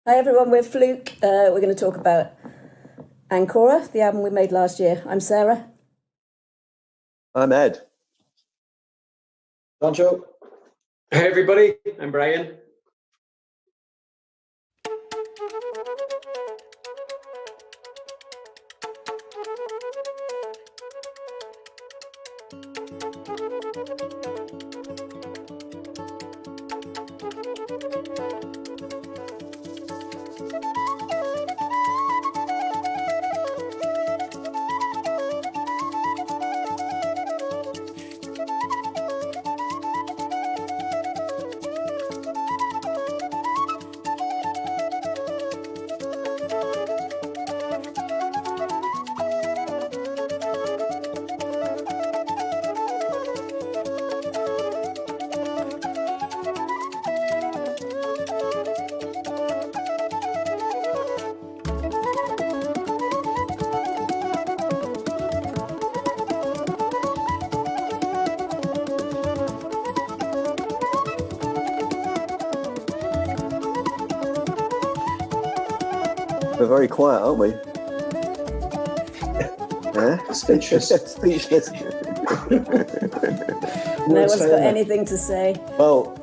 Hi everyone, we're Flook. We're going to talk about Ancora, the album we made last year. I'm Sarah. I'm Ed. Sancho. Hey everybody, I'm Brian. We're very quiet, aren't we? Yeah? Speechless. Speechless. No one's got anything to say. Well,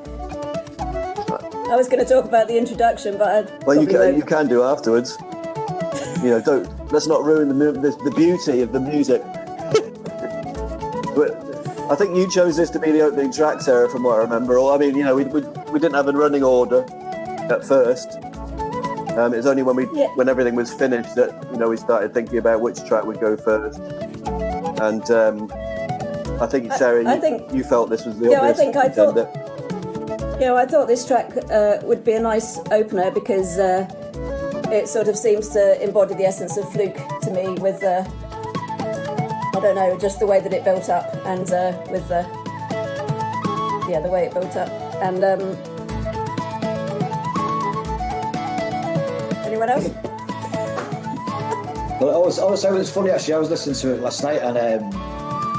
I was going to talk about the introduction, but you can do afterwards. You know, let's not ruin the beauty of the music. But I think you chose this to be the opening track, Sarah, from what I remember. Or, I mean, you know, we didn't have a running order at first. It was only when everything was finished that, you know, we started thinking about which track would go first. And I think, Sarah, you felt this was the obvious contender. I thought this track would be a nice opener because it sort of seems to embody the essence of Flook to me with, I don't know, just the way that it built up and with the way it built up. And anyone else? Well, it's funny actually. I was listening to it last night, and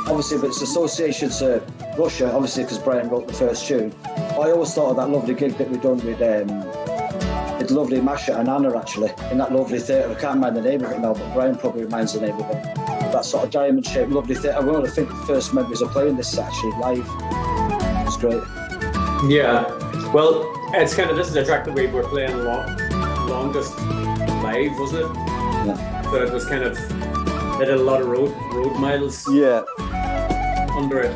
obviously, but its association to Russia, obviously, because Brian wrote the first tune. I always thought of that lovely gig that we'd done with lovely Masha and Anna, actually, in that lovely theatre. I can't remember the name of it now, but Brian probably reminds the name of it. That sort of diamond-shaped lovely theatre. I want to think the first memories of playing this actually live. It's great. Yeah, well, this is a track that we were playing longest live, wasn't it? Yeah. So it was it had a lot of road miles. Yeah. Under it.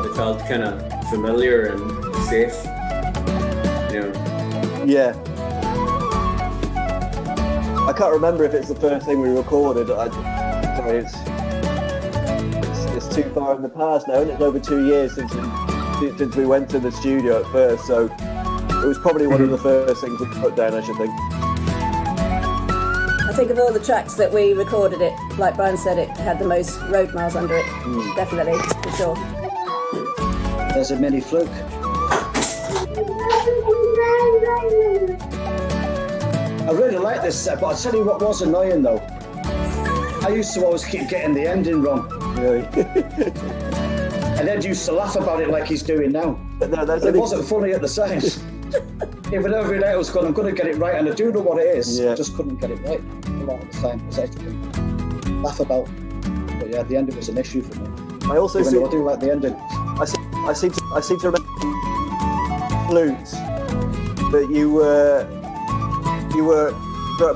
It felt kind of familiar and safe. Yeah. I can't remember if it's the first thing we recorded. Sorry, it's too far in the past now, and it's over 2 years since we went to the studio at first. So it was probably one of the first things we put down, I should think. I think of all the tracks that we recorded, it, like Brian said, it had the most road miles under it. Definitely, for sure. There's a mini Flook. I really like this set, but I'll tell you what was annoying though. I used to always keep getting the ending wrong. Really? And Ed used to laugh about it like he's doing now. But no, it wasn't funny at the time. Even every day I was going, I'm going to get it right, and I do know what it is. Yeah. I just couldn't get it right a lot of the time. Because I had to laugh about. But yeah, the ending was an issue for me. I also I do like the ending. I seem to remember flutes that you were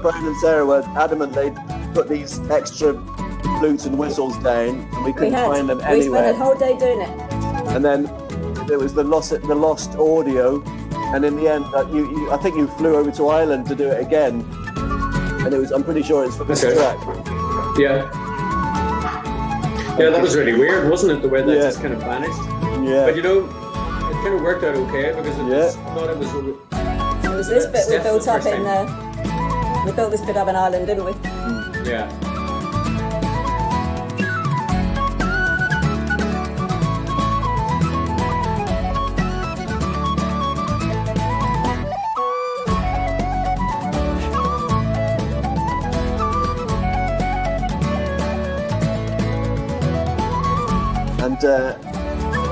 Brian and Sarah were adamant they'd put these extra flutes and whistles down, and we couldn't find them anywhere. We spent a whole day doing it. And then there was the lost audio, and in the end, I think you flew over to Ireland to do it again, and I'm pretty sure it's for this track. Yeah. Yeah, that was really weird, wasn't it? The way that just kind of vanished. Yeah. But it kind of worked out okay because I thought it was. It was this bit we built up in. We built this bit up in Ireland, didn't we? Yeah. And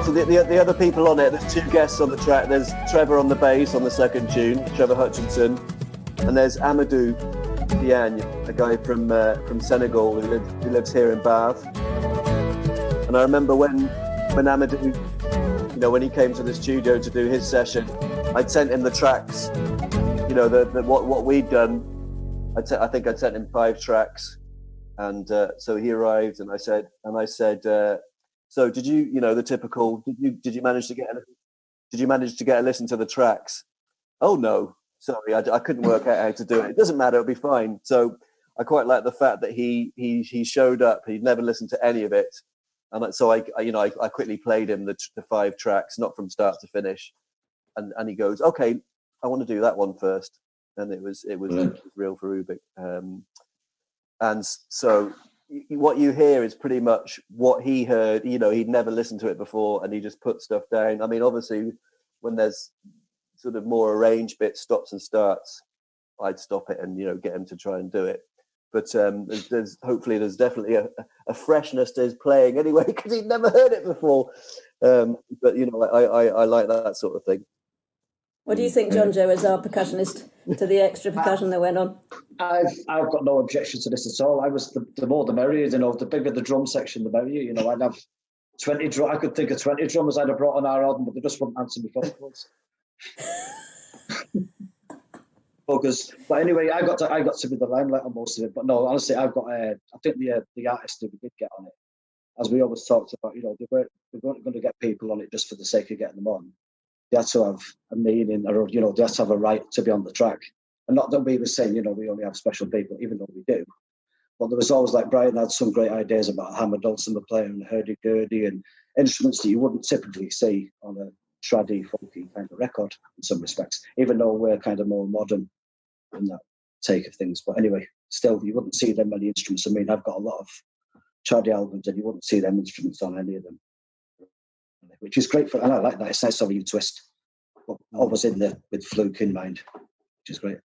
so the other people on it, there's two guests on the track. There's Trevor on the bass on the second tune, Trevor Hutchinson, And there's Amadou Diagne, a guy from Senegal who lives here in Bath. And I remember when Amadou, when he came to the studio to do his session, I'd sent him the tracks, what we'd done. I think I'd sent him 5 tracks, and so he arrived, and I said, so did you, the typical, did you manage to get a listen to the tracks? Oh no, sorry, I couldn't work out how to do it. It doesn't matter, it'll be fine. So I quite like the fact that he showed up. He'd never listened to any of it, and so I quickly played him the 5 tracks, not from start to finish, and he goes, okay, I want to do that one first, and it was real for Ubik. And so what you hear is pretty much what he heard. He'd never listened to it before, and he just put stuff down. I mean, obviously, when there's sort of more arranged bits, stops and starts, I'd stop it and get him to try and do it. But there's definitely a freshness to his playing anyway, because he'd never heard it before. But I like that sort of thing. What do you think, John Joe, as our percussionist, to the extra percussion that went on? I've got no objection to this at all. I was the more the merrier. The bigger the drum section, the merrier. I'd have 20. I could think of 20 drummers I'd have brought on our album, but they just wouldn't answer me phone calls. But anyway, I got to be the limelight on most of it. But no, honestly, I've got. I think the artists that we did get on it, as we always talked about, they weren't going to get people on it just for the sake of getting them on. They had to have a meaning, or they had to have a right to be on the track. And not that we were saying, we only have special people, even though we do. But there was always, like, Brian had some great ideas about hammer dulcimer player and hurdy-gurdy and instruments that you wouldn't typically see on a traddy, folky kind of record in some respects, even though we're kind of more modern in that take of things. But anyway, still, you wouldn't see them many instruments. I mean, I've got a lot of traddy albums and you wouldn't see them instruments on any of them, which is great and I like that. It's nice to have a twist, but always in there with Flook in mind, which is great.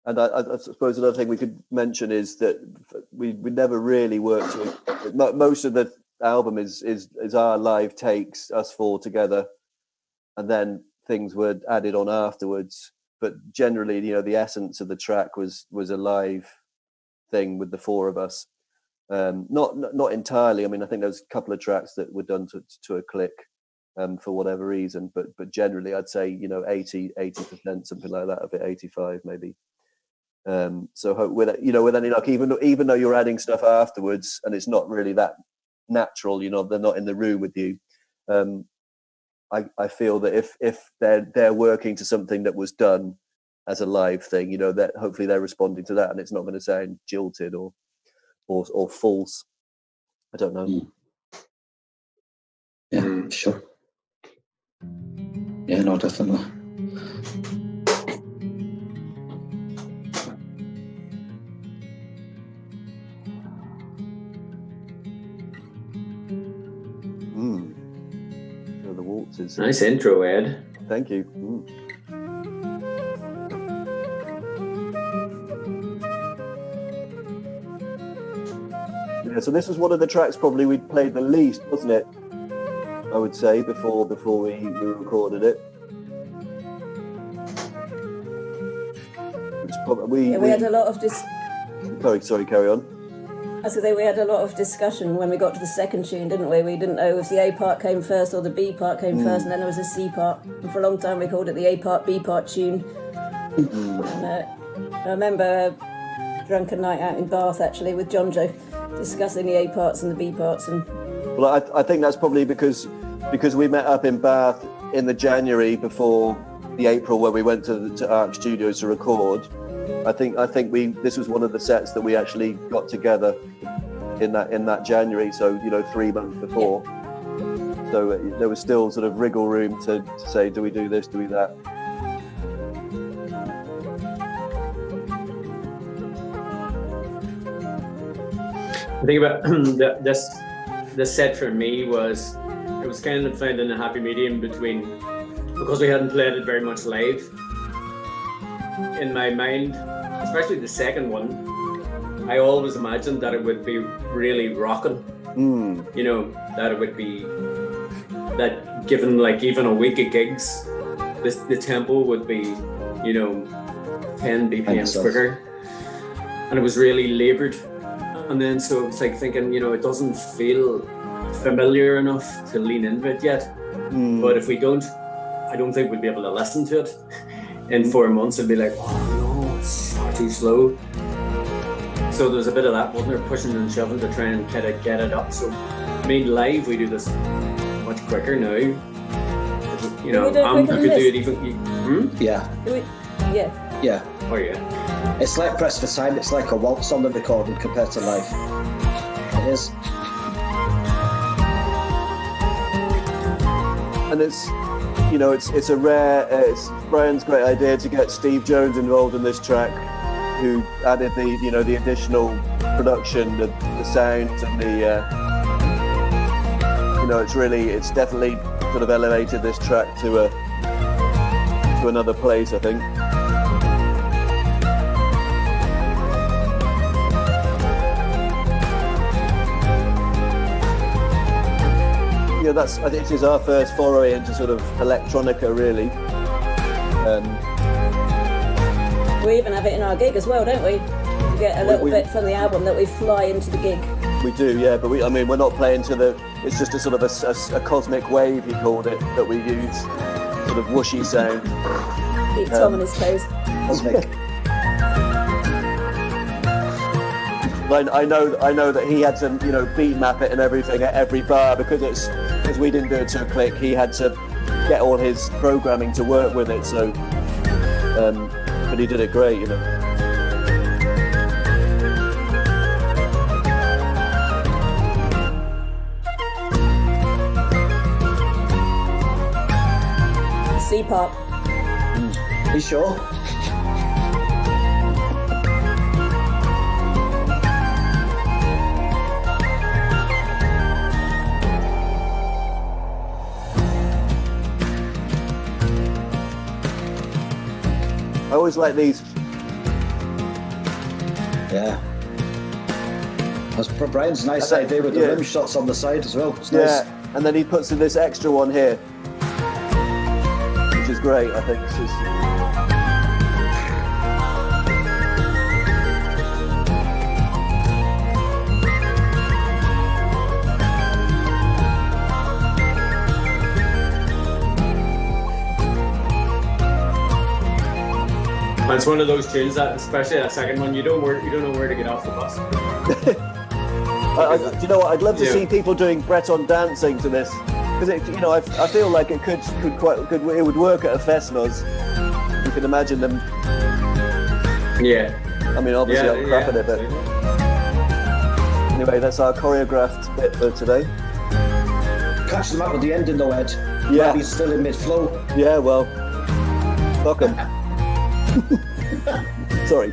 And I suppose another thing we could mention is that we never really worked with most of the album is our live takes, us 4 together, and then things were added on afterwards. But generally, the essence of the track was a live thing with the 4 of us. Not entirely. I mean, I think there's a couple of tracks that were done to a click for whatever reason, but generally, I'd say 80%, something like that, a bit 85 maybe. So with any luck, even though you're adding stuff afterwards and it's not really that natural, they're not in the room with you. I feel that if they're working to something that was done as a live thing, that hopefully they're responding to that, and it's not going to sound jilted or false. I don't know. Yeah, sure. Yeah, no, definitely. The waltzes. Nice intro, Ed. Thank you. Yeah, so this was one of the tracks probably we'd played the least, wasn't it? I would say before we recorded it. Which probably we had a lot of Sorry, carry on. I was going to say, we had a lot of discussion when we got to the second tune, didn't we? We didn't know if the A part came first or the B part came first, and then there was a C part. And for a long time we called it the A part, B part tune. And, I remember a drunken night out in Bath, actually, with John Joe, discussing the A parts and the B parts. And well, I think that's probably because we met up in Bath in the January before the April where we went to Arc Studios to record. I think this was one of the sets that we actually got together in that January, so 3 months before. Yeah. So there was still sort of wriggle room to say, do we do this, do we that? I think about this set for me was kind of finding a happy medium between, because we hadn't played it very much live. In my mind, especially the second one, I always imagined that it would be really rocking. That it would be that given like even a week of gigs, the tempo would be 10 BPMs quicker, and it was really laboured. And then so it's like thinking, it doesn't feel familiar enough to lean into it yet. But if we don't, I don't think we'd be able to listen to it in 4 months and be like, oh no, it's far too slow. So there's a bit of that, wasn't there, pushing and shoving to try and kind of get it up. So live we do this much quicker now. Amp could do it even. Yeah. Yeah. Oh yeah. It's like press for time. It's like a waltz on the recording compared to live. It is. And it's a rare. It's Brian's great idea to get Steve Jones involved in this track, who added the additional production, the sounds, and it's definitely sort of elevated this track to another place, I think. It is our first foray into sort of electronica, really. We even have it in our gig as well, don't we? We get a little bit from the album that we fly into the gig. We do, yeah, but we're not playing to it's just a sort of a cosmic wave, he called it, that we use, sort of whooshy sound. Keep Tom on his toes. Cosmic. I know that he had to, beat map it and everything at every bar, because we didn't do it to a click. He had to get all his programming to work with it. So, but he did it great, C-pop. You sure? I always like these. Yeah. That's Brian's nice idea with the rim shots on the side as well. It's nice. And then he puts in this extra one here, which is great, I think. It's one of those tunes that, especially that second one, you don't know where to get off the bus. Do you know what? I'd love to see people doing Breton dancing to this, because I feel like it could it would work at a Festnos. You can imagine them. Yeah. I mean, obviously I'm crap at it, but anyway, that's our choreographed bit for today. Catch them up at the ending though, Ed. Yeah. He's still in mid-flow. Yeah, well, fuck him. Sorry.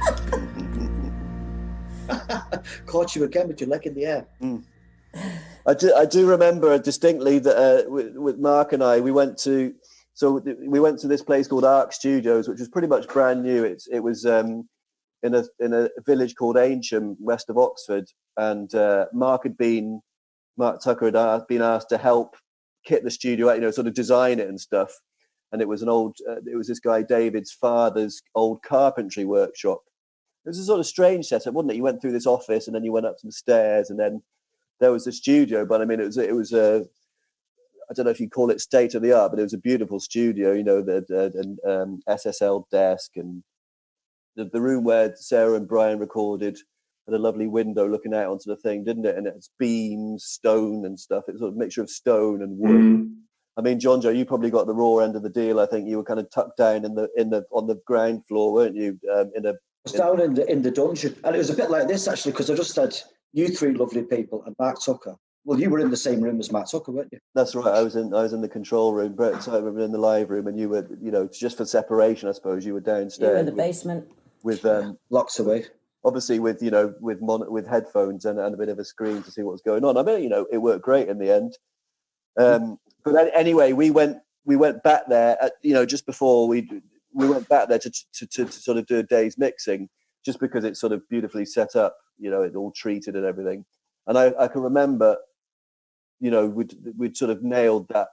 Caught you again with your leg in the air. I do remember distinctly that with Mark and I, we went to this place called Arc Studios, which was pretty much brand new. It was in a village called Ancora, west of Oxford, and Mark Tucker had been asked to help kit the studio out, sort of design it and stuff. And it was it was this guy David's father's old carpentry workshop. It was a sort of strange setup, wasn't it? You went through this office and then you went up some stairs and then there was the studio. But I mean, it was a, I don't know if you call it state of the art, but it was a beautiful studio. The SSL desk and the room where Sarah and Brian recorded had a lovely window looking out onto the thing, didn't it? And it's beams, stone and stuff. It was sort of a mixture of stone and wood. I mean, John Joe, you probably got the raw end of the deal. I think you were kind of tucked down on the ground floor, weren't you? Down in the dungeon, and it was a bit like this actually, because I just had you three lovely people and Mark Tucker. Well, you were in the same room as Mark Tucker, weren't you? That's right. I was in the control room. Brett, I remember in the live room, and you were, just for separation, I suppose, you were downstairs. You were in the basement with locked away. Obviously, with with headphones and a bit of a screen to see what was going on. I mean, it worked great in the end. But anyway, we went back there just before we went back there to sort of do a day's mixing, just because it's sort of beautifully set up, it all treated and everything. And I can remember, we'd sort of nailed that.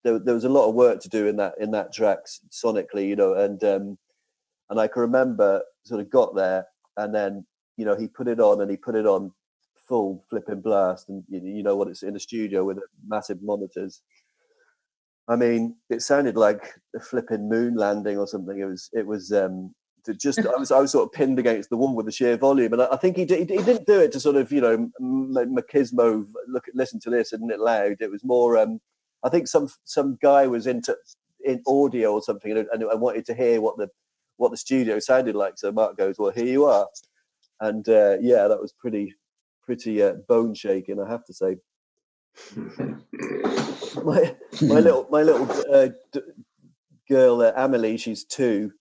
There was a lot of work to do in that track sonically, and And I can remember sort of got there, and then, you know, he put it on full flipping blast, and you know what it's in a studio with massive monitors. I mean, it sounded like a flipping moon landing or something. It was just I was sort of pinned against the wall with the sheer volume, and I think he didn't do it to sort of, you know, machismo, listen to this, isn't it loud? It was more I think some guy was in audio or something, and I wanted to hear what the studio sounded like. So Mark goes, well, here you are. And yeah, that was pretty bone shaking, I have to say. my little girl Amelie, she's 2,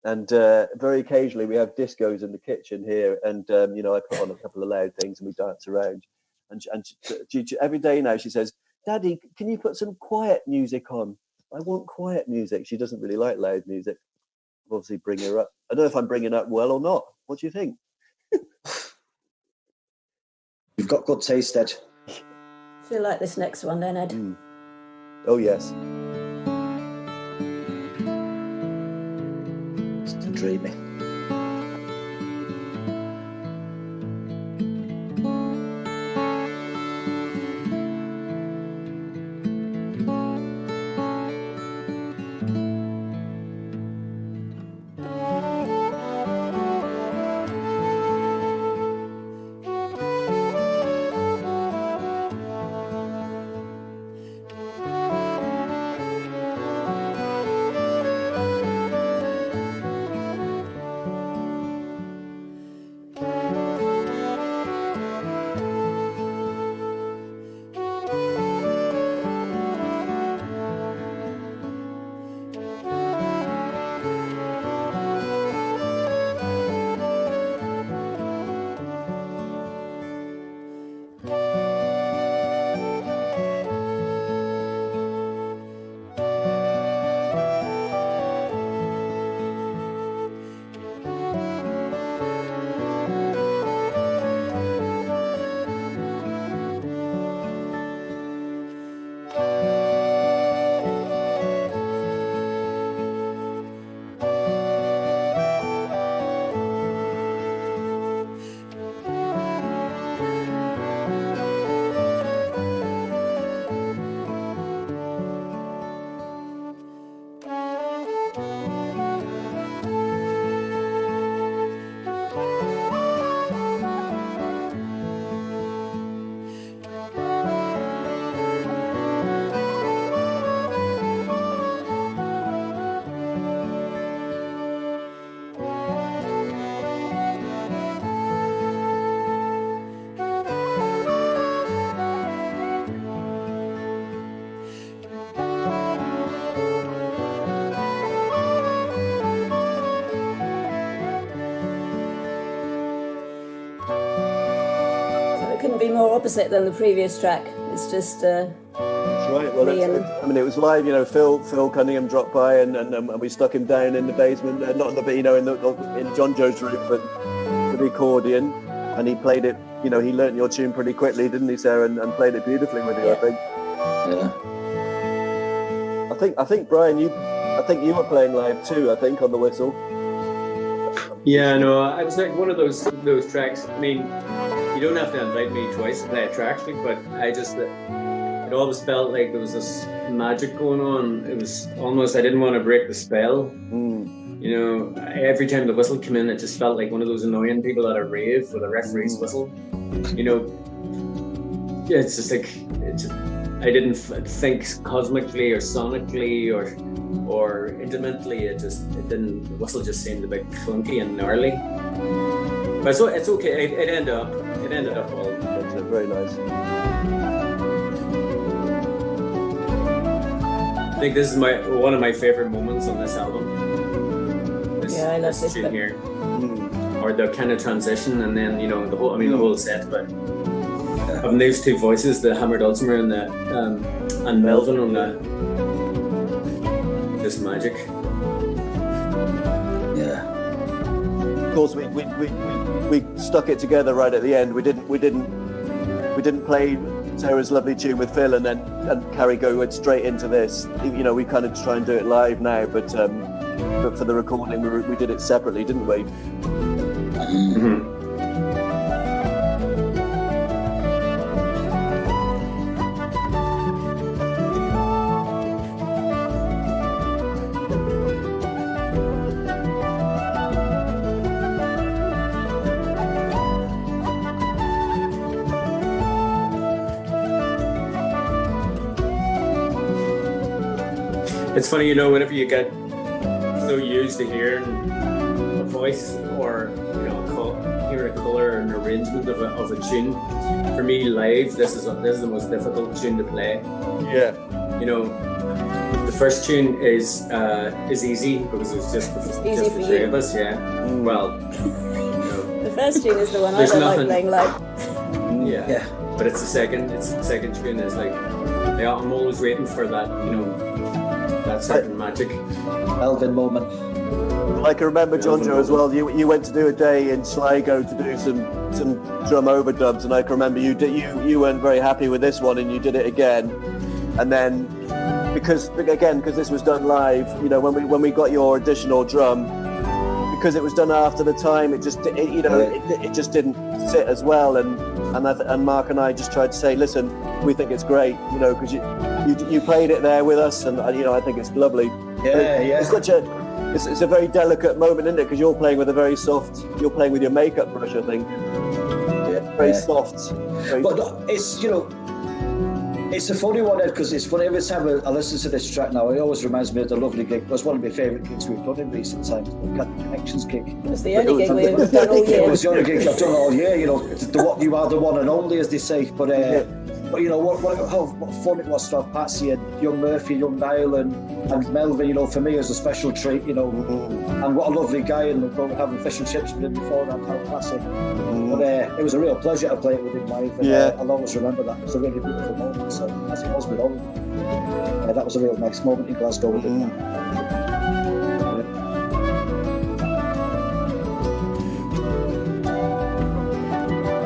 and very occasionally we have discos in the kitchen here, and you know, I put on a couple of loud things and we dance around. And she, every day now she says, "Daddy, can you put some quiet music on? I want quiet music." She doesn't really like loud music. Obviously, bring her up. I don't know if I'm bringing up well or not. What do you think? You've got good taste, Ed. I feel like this next one then, Ed. Oh, yes. It's dreamy. Be more opposite than the previous track. It's just that's right. Well, I mean, it was live. You know, Phil Cunningham dropped by, and we stuck him down in the basement, not in the, you know, in John Joe's room, but with the accordion, and he played it. You know, he learnt your tune pretty quickly, didn't he, Sarah? And played it beautifully with you, yeah. I think. Yeah. I think Brian, you were playing live too. I think on the whistle. Yeah, no, I was like one of those tracks. I mean, you don't have to invite me twice to play a track, but it always felt like there was this magic going on. It was almost, I didn't want to break the spell. You know, every time the whistle came in, it just felt like one of those annoying people at a rave with a referee's whistle. You know, yeah, it's just like, I didn't think cosmically or sonically or intimately. The whistle just seemed a bit clunky and gnarly. But so it's okay. It ended up all. That's very nice. I think this is one of my favorite moments on this album. Yeah, I love this tune here, or the kind of transition, and then, you know, the whole set. But having those two voices, the hammered Dulcimer and Melvin on that, just magic. Yeah. Of course, we stuck it together right at the end. We didn't play Sarah's lovely tune with Phil and Carrie went straight into this. You know, we kind of try and do it live now, but but for the recording we did it separately, didn't we? Mm-hmm. It's funny, you know, whenever you get so used to hearing a voice or, you know, hear a colour and arrangement of a tune, for me live, this is the most difficult tune to play. Yeah. You know, the first tune is easy because it's just the three of us. Yeah. Well, you know, the first tune is the one I don't like playing live. Yeah. But it's the second tune. It's like, yeah, I'm always waiting for that, you know, that certain magic. Melvin moment. I can remember, John Joe, as well. You went to do a day in Sligo to do some drum overdubs, and I can remember you weren't very happy with this one, and you did it again. And then because this was done live, you know, when we got your additional drum, because it was done after the time, it just didn't sit as well. And Mark and I just tried to say, listen, we think it's great, you know, because you played it there with us, and you know, I think it's lovely. Yeah. It's a very delicate moment, isn't it? Because you're playing with you're playing with your makeup brush, I think. Yeah, very soft. It's, you know, it's a funny one, because it's funny every time I listen to this track now. It always reminds me of the lovely gig. It was one of my favourite gigs we've done in recent times, the Cat Connections gig. It was the only gig we've done all year. It was the only gig I've done all year. You know, you are the one and only, as they say. But you know what fun it was to have Patsy and young Murphy, young Niall and Melvin. You know, for me, it was a special treat. You know, and what a lovely guy, and having fish and chips with him before that, how classic. But it was a real pleasure to play it with him live, and I'll always remember that. It was a really beautiful moment. So as it was with all, that was a real nice moment in Glasgow with him.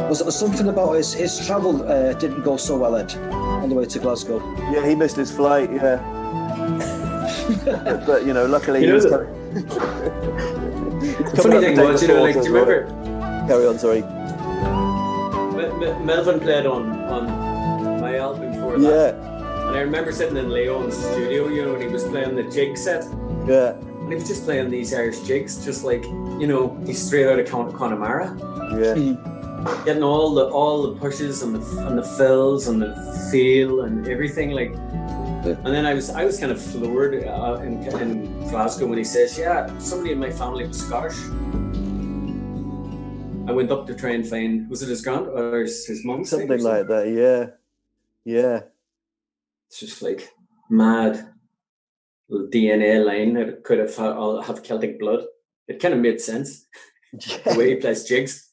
Was it something about his travel didn't go so well, Ed, on the way to Glasgow? Yeah, he missed his flight, yeah. but you know, luckily he was coming. The funny thing was, you know, like, do you remember? Carry on, sorry. Melvin played on my album before that. Yeah. And I remember sitting in Leon's studio, you know, when he was playing the jig set. Yeah. And he was just playing these Irish jigs, just like, you know, he's straight out of Connemara. Yeah. Getting all the pushes and the fills and the feel and everything, like. And then I was kind of floored in Glasgow when he says, "Yeah, somebody in my family was Scottish." I went up to try and find, was it his grand or his mum's? Something like that, yeah. It's just like mad little DNA line that could have Celtic blood. It kind of made sense. The way he plays jigs.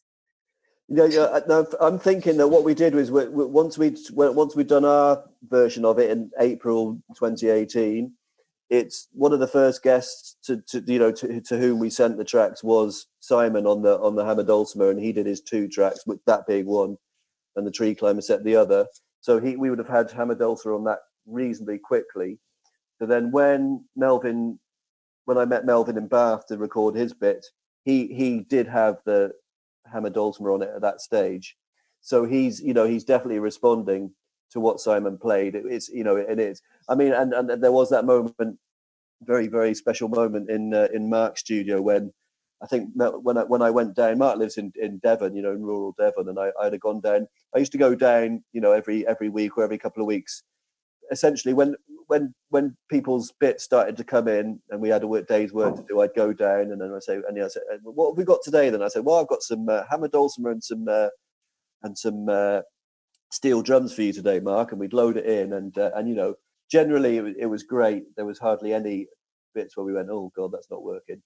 No, I'm thinking that what we did was once we'd done our version of it in April 2018, it's one of the first guests to whom we sent the tracks was Simon on the hammer dulcimer, and he did his 2 tracks with that big one, and the Tree Climber set the other. So we would have had hammer dulcimer on that reasonably quickly. So then when I met Melvin in Bath to record his bit, he did have the hammer dulcimer on it at that stage, so he's definitely responding to what Simon played. It's it is. I mean, and there was that moment, very very special moment in Mark's studio when I think when I went down. Mark lives in Devon, you know, in rural Devon, and I had gone down. I used to go down, you know, every week or every couple of weeks. Essentially, when people's bits started to come in and we had a day's work to do, I'd go down and then I say, "What have we got today?" Then I said, "Well, I've got some hammer dulcimer and some steel drums for you today, Mark." And we'd load it in, and you know, generally it was great. There was hardly any bits where we went, "Oh God, that's not working."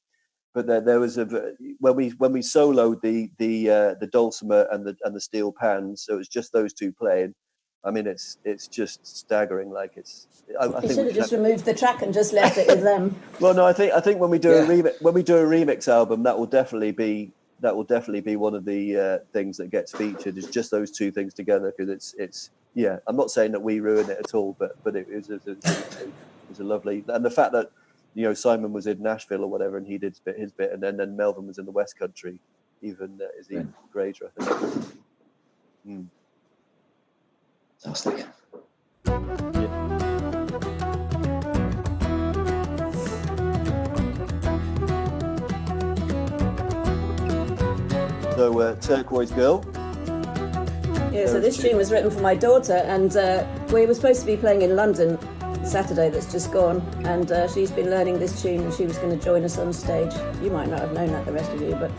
But there was when we soloed the dulcimer and the steel pans, so it was just those 2 playing. I mean, it's just staggering. Like I think should have just removed the track and just left it with them. Well, no, I think when we do a remix album, that will definitely be one of the things that gets featured. Is just those 2 things together, because it's I'm not saying that we ruin it at all, but it was a lovely, and the fact that Simon was in Nashville or whatever, and he did his bit, and then Melvin was in the West Country. Even Grader, I think. Fantastic. So Turquoise Girl. Yeah, so this tune was written for my daughter, and we were supposed to be playing in London Saturday that's just gone, and she's been learning this tune, and she was going to join us on stage. You might not have known that, the rest of you, but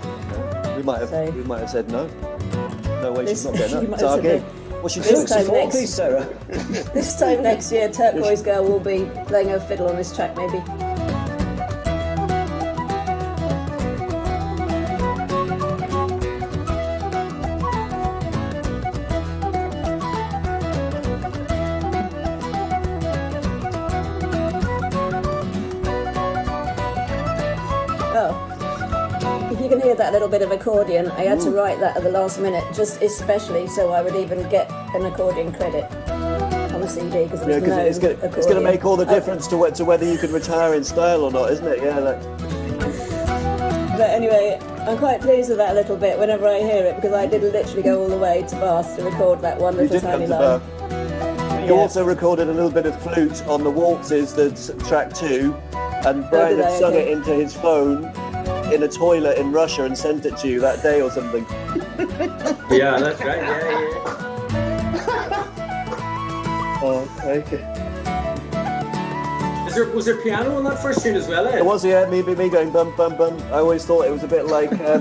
we might have said no. No way, she's not getting that. It's our gig. What's she doing? Please, Sarah. This time next year, Turquoise Girl will be playing her fiddle on this track, maybe. That little bit of accordion, I had to write that at the last minute, just especially so I would even get an accordion credit on the CD, because it's going to make all the difference to whether you can retire in style or not, isn't it? Yeah. But anyway, I'm quite pleased with that little bit whenever I hear it, because I did literally go all the way to Bath to record that one little tiny line. You also recorded a little bit of flute on the waltzes, that's track 2, and Brian had sung it into his phone in a toilet in Russia and sent it to you that day or something. Yeah, that's right. Yeah. Oh, okay. Was there piano on that first tune as well? It was, yeah. Me going bum bum bum. I always thought it was a bit like a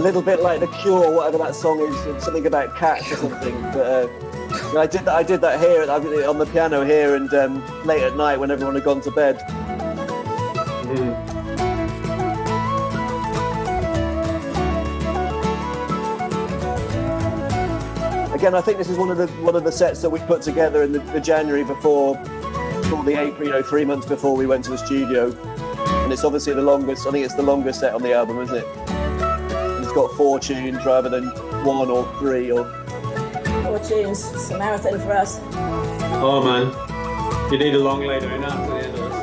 little bit like The Cure, whatever that song is, something about cats or something. But I did that here on the piano here, and late at night when everyone had gone to bed. Again, I think this is one of the sets that we put together in the January before the April, 3 months before we went to the studio, and it's obviously the longest. I think it's the longest set on the album, isn't it? And it's got 4 tunes rather than 1 or 3 or 4 tunes. It's a marathon for us. Oh man, you need a long lay down after the end of this.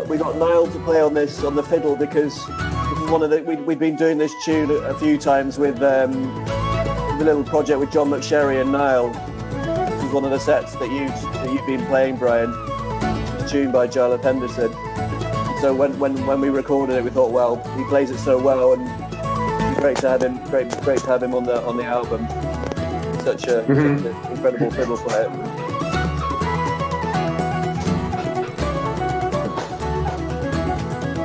We got Niall to play on the fiddle, because this is one of we've been doing this tune a few times with the little project with John McSherry and Niall. This is one of the sets that you've been playing, Brian. It's a tune by Jarlath Henderson. So when we recorded it, we thought, well, he plays it so well, and it's great to have him on the album. Such an incredible fiddle player.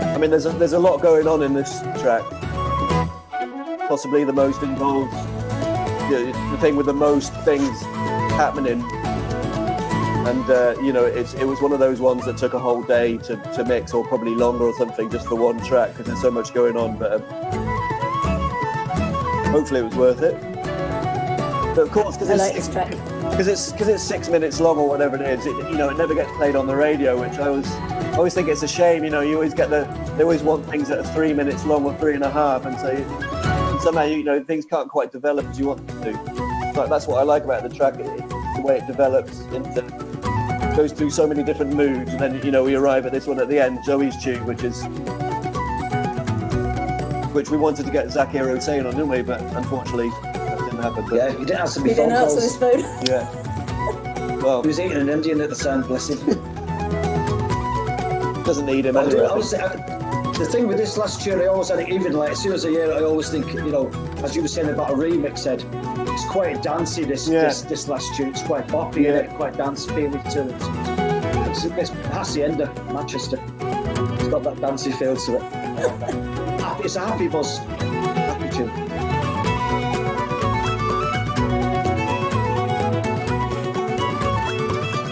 I mean, there's a lot going on in this track. Possibly the most involved, the thing with the most things happening. And it was one of those ones that took a whole day to mix, or probably longer or something, just for one track, because there's so much going on. But hopefully it was worth it. But of course, because it's 6 minutes long or whatever it is, it never gets played on the radio, which I always think it's a shame. You always they always want things that are 3 minutes long or 3.5, and so somehow things can't quite develop as you want them to. But that's what I like about the track, the way it develops, goes through so many different moods, and then we arrive at this one at the end, Zoe's tune, which we wanted to get Zach Hero saying on, didn't we? But unfortunately that didn't happen. But yeah, you didn't answer me phone calls. He didn't answer his phone. Yeah. Well, he was eating an Indian at the time, bless him. Doesn't need him anyway. The thing with this last tune, I always had it, even like as soon as I hear it, I always think, you know, as you were saying about a remix, Ed, it's quite dancey. This last tune, it's quite boppy, quite dance feeling to it. It's Hacienda, Manchester. It's got that dancey feel to it. It's a happy buzz, happy tune.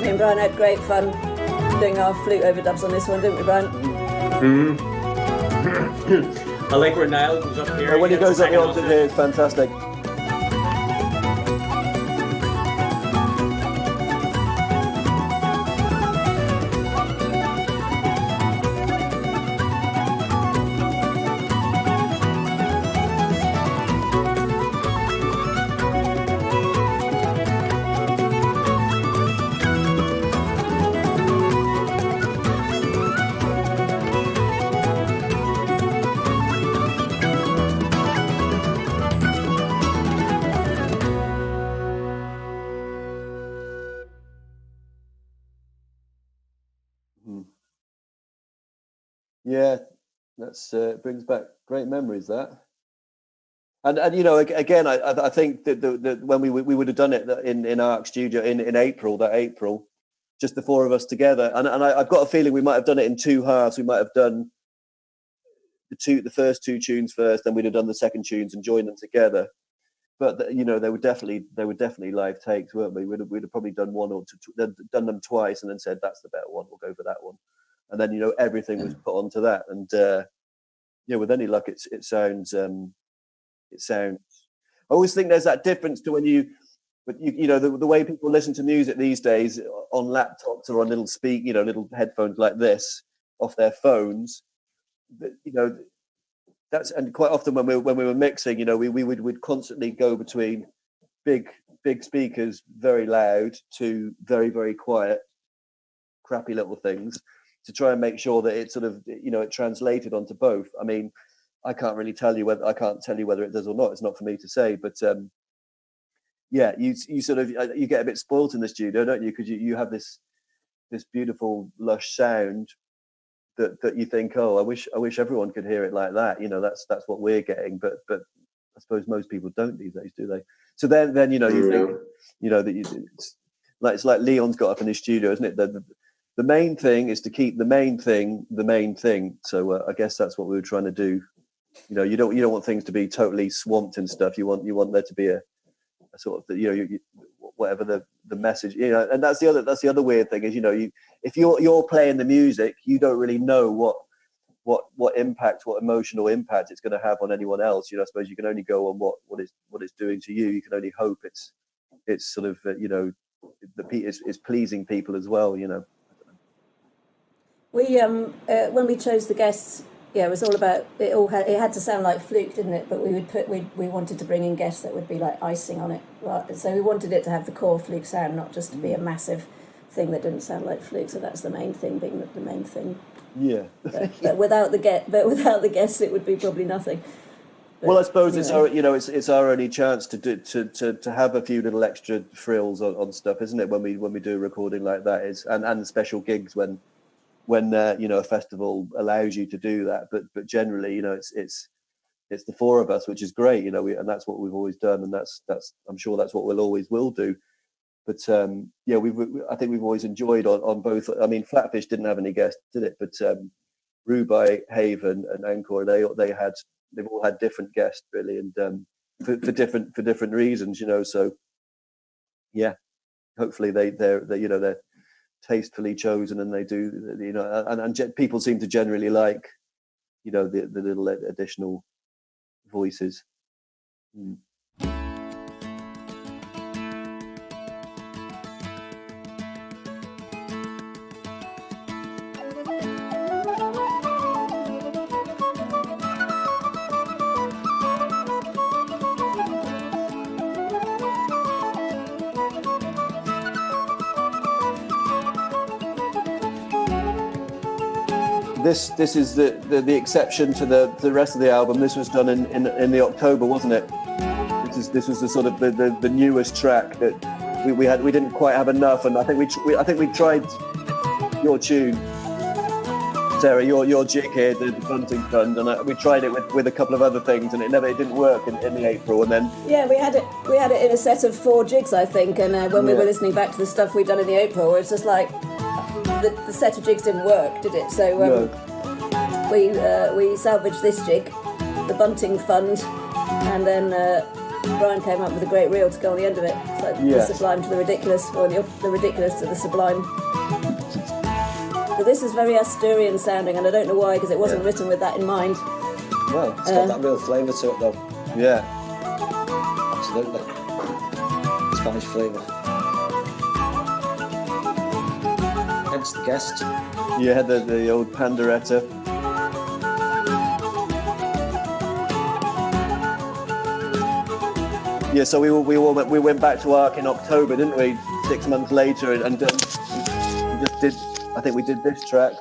Me and Brian had great fun doing our flute overdubs on this one, didn't we, Brian? Mm-hmm. I like where Niall goes up here. When he goes up here, it's fantastic. Yeah, that's brings back great memories. That, and you know, again, I think that when we would have done it in Arc Studio in April, just the four of us together, and I've got a feeling we might have done it in two halves. We might have done the first two tunes first, then we'd have done the second tunes and joined them together. But you know, they were definitely live takes, weren't we? We'd have probably done one or two, done them twice, and then said that's the better one. We'll go for that one. And then, you know, everything was put onto that, and with any luck, it sounds. I always think there's that difference to when you know, the way people listen to music these days on laptops or on little little headphones like this off their phones. You know, and quite often when we were mixing, you know, we would constantly go between big speakers, very loud, to very, very quiet, crappy little things, to try and make sure that it sort of, you know, it translated onto both. I mean, I can't tell you whether it does or not. It's not for me to say, but you sort of, you get a bit spoilt in the studio, don't you? Because you have this beautiful lush sound that you think, oh, I wish everyone could hear it like that. You know, that's what we're getting, but I suppose most people don't these days, do they? So then you know, you think, you know, that it's like Leon's got up in his studio, isn't it? The main thing is to keep the main thing. So I guess that's what we were trying to do. You know, you don't want things to be totally swamped in stuff. You want there to be a sort of, you know, whatever the message, you know. And that's the other weird thing is, you know, if you're playing the music, you don't really know what impact, what emotional impact it's going to have on anyone else. You know, I suppose you can only go on what it's doing to you. You can only hope it's sort of you know, it's pleasing people as well. You know. We when we chose the guests, it was all about it. It had to sound like Flook, didn't it? But we wanted to bring in guests that would be like icing on it. Right? So we wanted it to have the core Flook sound, not just to be a massive thing that didn't sound like Flook. So that's the main thing, being the main thing. Yeah. But without the guests, it would be probably nothing. But, well, I suppose it's our only chance to have a few little extra frills on stuff, isn't it? When we do a recording like that, and special gigs when you know, a festival allows you to do that, but generally, you know, it's the four of us, which is great, you know, and that's what we've always done, and that's I'm sure that's what we'll always will do. But I think we've always enjoyed on both. I mean, Flatfish didn't have any guests, did it? But Rubai, Haven, and Ancora, they've all had different guests really, and for different reasons, you know. So yeah, hopefully they're you know, they're tastefully chosen, and they do, you know, and people seem to generally like, you know, the little additional voices. This is the exception to the rest of the album. This was done in the October, wasn't it? This was the sort of the newest track that we didn't quite have enough, and I think we tried your tune Sarah, your jig here, the bunting fund, and we tried it with a couple of other things, and it didn't work in the April, and then we had it in a set of 4 jigs, I think, and when we were listening back to the stuff we'd done in the April, it's just like the set of jigs didn't work, did it? So we salvaged this jig, the bunting fund, and then Brian came up with a great reel to go on the end of it. It's like the sublime to the ridiculous, or the ridiculous to the sublime. So this is very Asturian sounding, and I don't know why, because it wasn't written with that in mind. Well, it's got that real flavour to it, though. Yeah. Absolutely. Spanish flavour. Hence the guest. Yeah, the old panderetta. Yeah, so we went back to Ark in October, didn't we? 6 months later, and we just did. I think we did this track.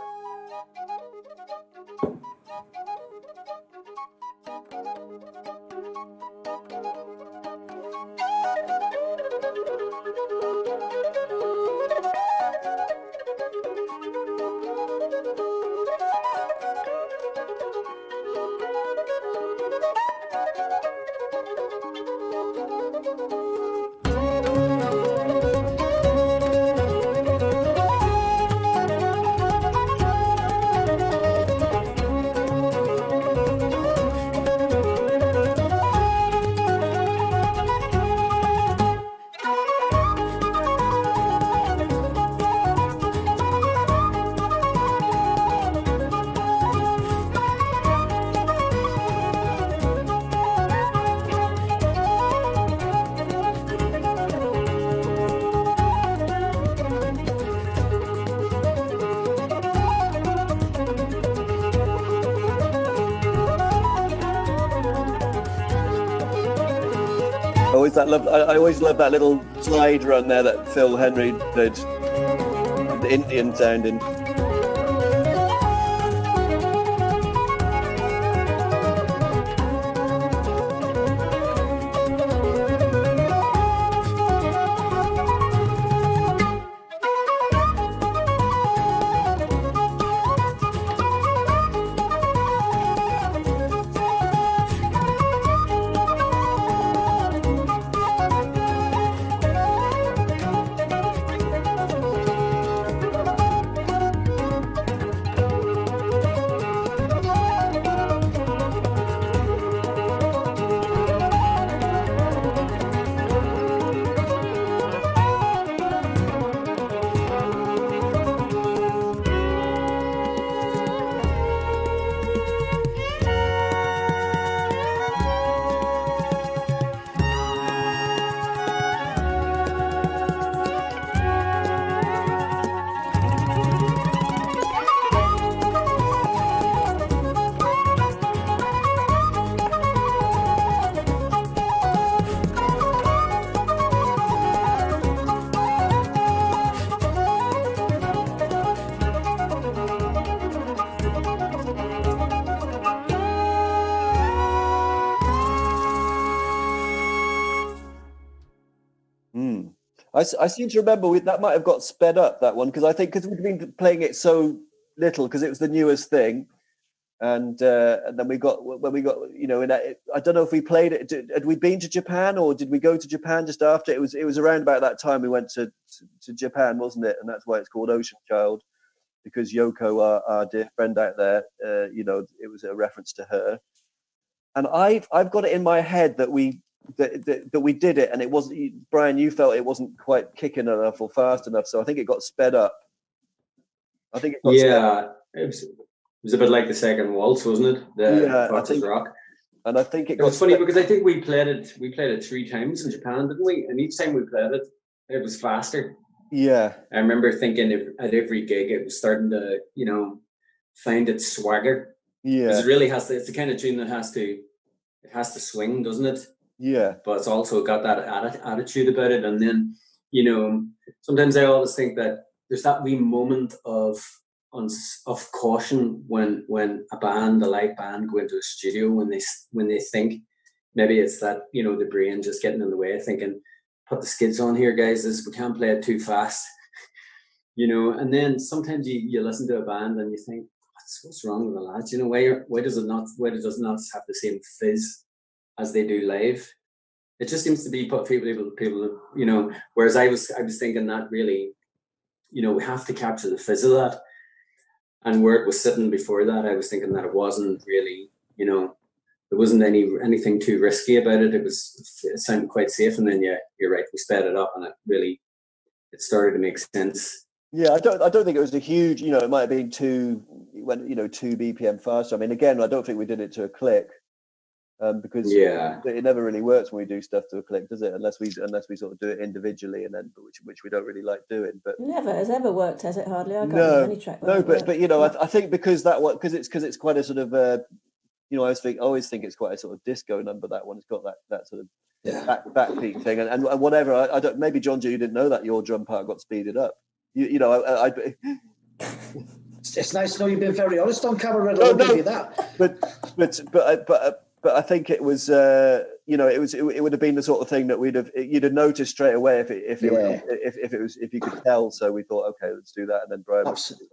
I always love that little slide run there that Phil Henry did, the Indian sounding. I seem to remember that might have got sped up, that one, because I think because we've been playing it so little because it was the newest thing, and then when we got I don't know if we played it. Had we been to Japan or did we go to Japan just after? It was around about that time we went to Japan, wasn't it? And that's why it's called Ocean Child, because Yoko, our dear friend out there, it was a reference to her. And I've got it in my head that we did it, and it wasn't. Brian, you felt it wasn't quite kicking enough or fast enough, so I think it got sped up. I think it got sped up. It was a bit like the second waltz, wasn't it? I think rock. And I think it was funny because I think we played it 3 times in Japan, didn't we? And each time we played it, it was faster. Yeah. I remember thinking at every gig it was starting to, find its swagger. Yeah. Because it really has to, it's the kind of tune that has to swing, doesn't it? Yeah. But it's also got that attitude about it. And then, sometimes I always think that there's that wee moment of caution when a live band go into a studio when they think maybe it's that the brain just getting in the way, thinking put the skids on here, guys, we can't play it too fast. And then sometimes you listen to a band and you think what's wrong with the lads? You know, why does it not have the same fizz as they do live? It just seems to be people, you know. Whereas I was thinking that really, you know, we have to capture the fizz of that. And where it was sitting before that, I was thinking that it wasn't really, you know, there wasn't anything too risky about it. It sounded quite safe. And then, yeah, you're right, we sped it up, and it started to make sense. Yeah, I don't think it was a huge, you know, it might have been 2 BPM faster. I mean, again, I don't think we did it to a click, because it never really works when we do stuff to a click, does it? Unless we sort of do it individually, and then which we don't really like doing. But never has ever worked, has it? Hardly. I can't remember any track. No, but you know, I think because it's quite a sort of you know, I always think it's quite a sort of disco number. That one, it's got that sort of backbeat thing, and whatever. I don't. Maybe John, you didn't know that your drum part got speeded up. You know, I it's nice to know you've been very honest on camera. I'll give you that. But I think it was, you know, it would have been the sort of thing that you'd have noticed straight away if you could tell. So we thought, okay, let's do that, and then Brian. Absolutely.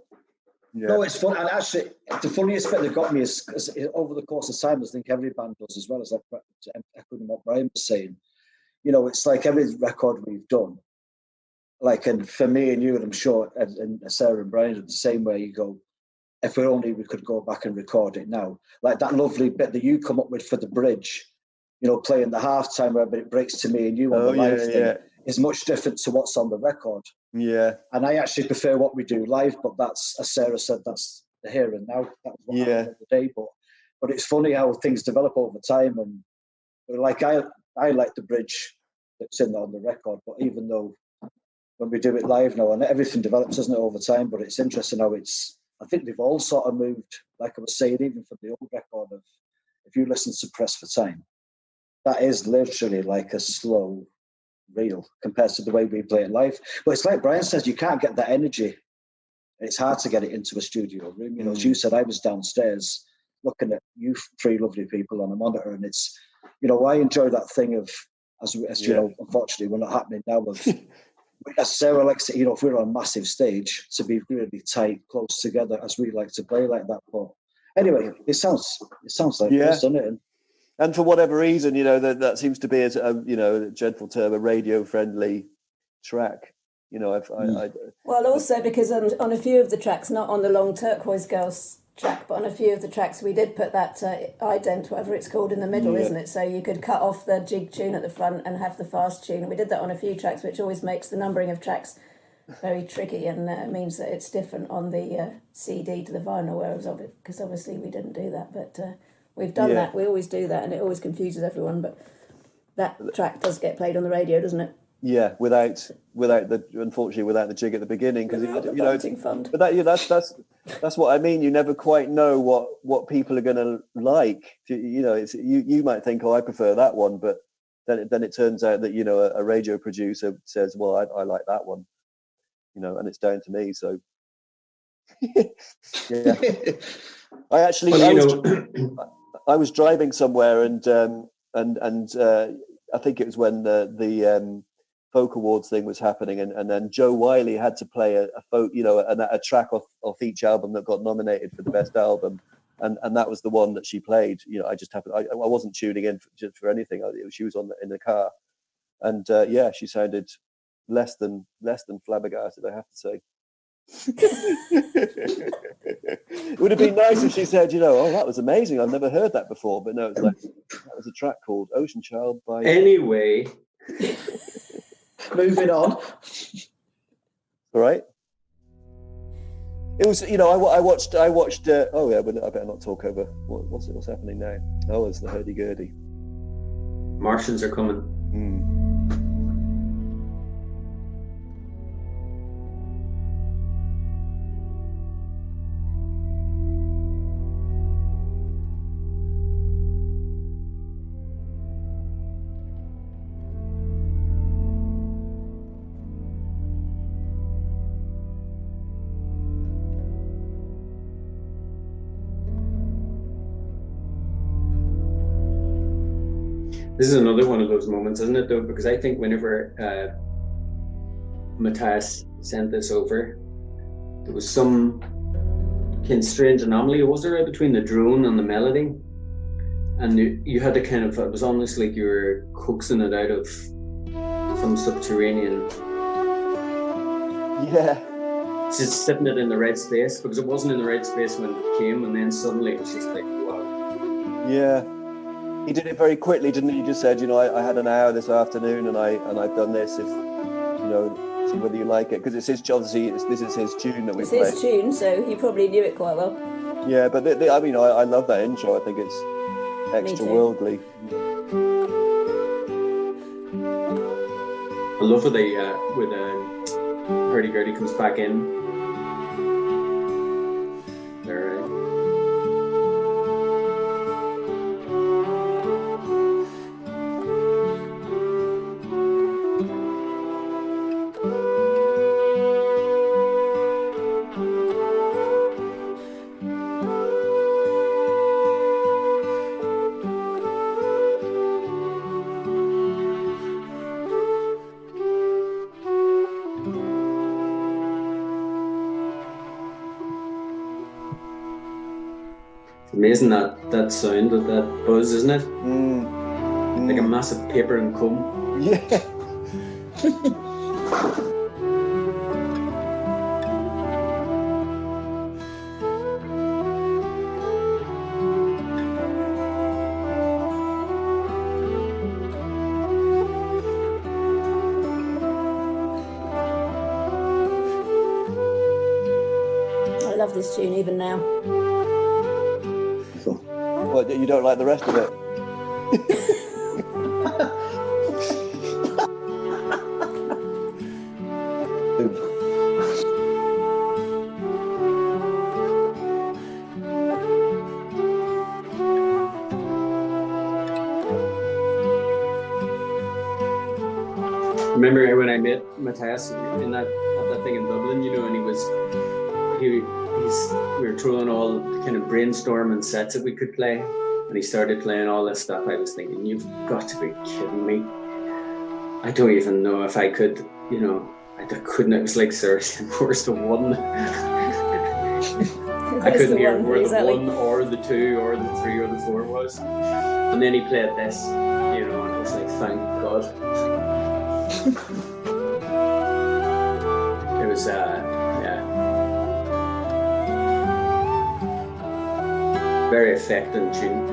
Yeah. No, it's fun, and actually, the funniest bit that got me is over the course of time, I think every band does, as well as echoing what Brian was saying. You know, it's like every record we've done. Like, and for me and you, and I'm sure, and Sarah and Brian are the same way. You go, if we could go back and record it now. Like that lovely bit that you come up with for the bridge, you know, playing the halftime where it breaks to me and you on the live thing is much different to what's on the record. Yeah. And I actually prefer what we do live, but that's, as Sarah said, that's the here and now. That was what happened the day. But it's funny how things develop over time. And like, I like the bridge that's on the record, but even though when we do it live now, and everything develops, doesn't it, over time, but it's interesting how I think they've all sort of moved, like I was saying, even from the old record of, if you listen to Press for Time, that is literally like a slow reel compared to the way we play it live. But it's like Brian says, you can't get that energy. It's hard to get it into a studio room. You know, as you said, I was downstairs looking at you 3 lovely people on a monitor, and it's, you know, I enjoy that thing of, as you know, unfortunately, we're not happening now of, as Sarah likes to, you know, if we're on a massive stage, to be really tight, close together, as we like to play like that. But anyway, it sounds like this, doesn't it? And for whatever reason, you know, that seems to be a you know, a dreadful term, a radio-friendly track. You know, well, also because on a few of the tracks, not on the long Turquoise Girls track, but on a few of the tracks, we did put that ident, whatever it's called, in the middle, isn't it? So you could cut off the jig tune at the front and have the fast tune. And we did that on a few tracks, which always makes the numbering of tracks very tricky, and means that it's different on the CD to the vinyl, because obviously we didn't do that, but we've done that. We always do that, and it always confuses everyone. But that track does get played on the radio, doesn't it? Yeah, without the jig at the beginning, because you know, fund. But that's what I mean. You never quite know what people are going to like. You know, it's you might think, oh, I prefer that one, but then it turns out that, you know, a radio producer says, well, I like that one. You know, and it's down to me. So yeah, I was driving somewhere, and I think it was when the Folk Awards thing was happening, and then Joe Wiley had to play a track off each album that got nominated for the best album, and that was the one that she played. You know, I just happened, I wasn't tuning in for anything. She was in the car, and she sounded less than flabbergasted, I have to say. It would have been nice if she said, you know, oh, that was amazing, I've never heard that before. But no, it's like, that was a track called Ocean Child by... Anyway. Moving on. All right. It was, you know, I watched. Oh yeah, but I better not talk over. What's happening now? Oh, it's the hurdy-gurdy. Martians are coming. This is another one of those moments, isn't it, though? Because I think whenever Matthias sent this over, there was some kind of strange anomaly. It was right between the drone and the melody, and you had to kind of, it was almost like you were coaxing it out of some subterranean. Yeah. Just sitting it in the right space, because it wasn't in the right space when it came, and then suddenly it was just like, wow. Yeah. He did it very quickly, didn't he? He just said, I had an hour this afternoon, and I've done this. If see whether you like it, because it's his. Obviously, this is his tune that we play. It's his tune, so he probably knew it quite well. Yeah, but I love that intro. I think it's extra worldly. I love when hurdy-gurdy comes back in. There, amazing that sound with that buzz, isn't it? Like a massive paper and comb. Yeah. I love this tune even now. What, you don't like the rest of it? Remember when I met Matthias in that thing in Dublin, and we were throwing all kind of brainstorming sets that we could play, and he started playing all this stuff. I was thinking, you've got to be kidding me. I don't even know if I could, I couldn't. It was like, seriously, where's the one? I couldn't hear where the one or the two or the three or the four was. And then he played this, and it was like, thank God. It was, very effective tune.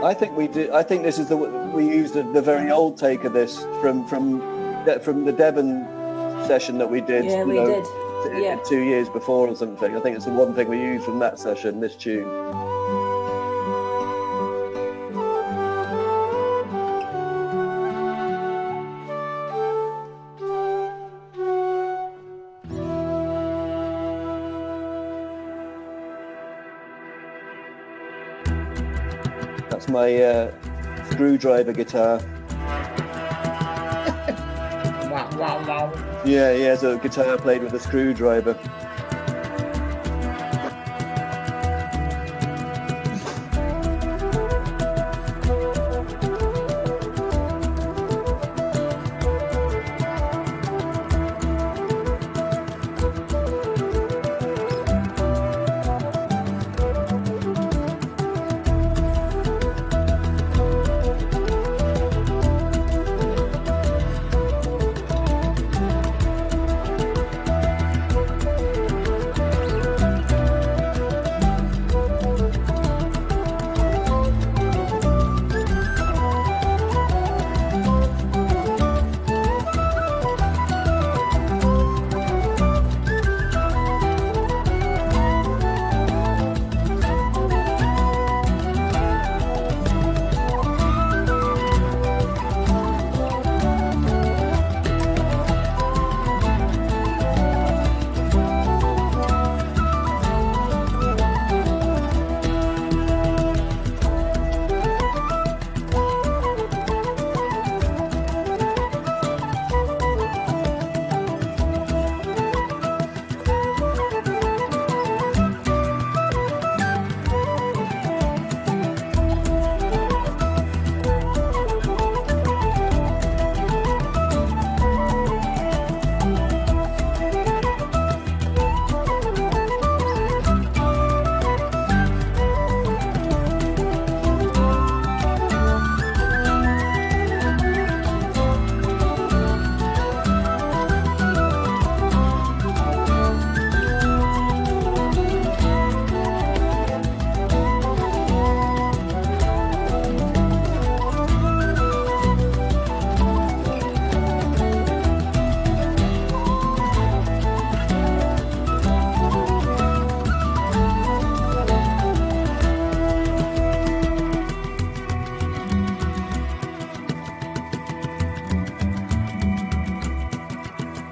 I think we did. I think this is we used the very old take of this from the Devon session that we did. Yeah, we did. 2 years before or something. I think it's the one thing we used from that session, this tune. That's my screwdriver guitar. Wow. Yeah, so a guitar played with a screwdriver.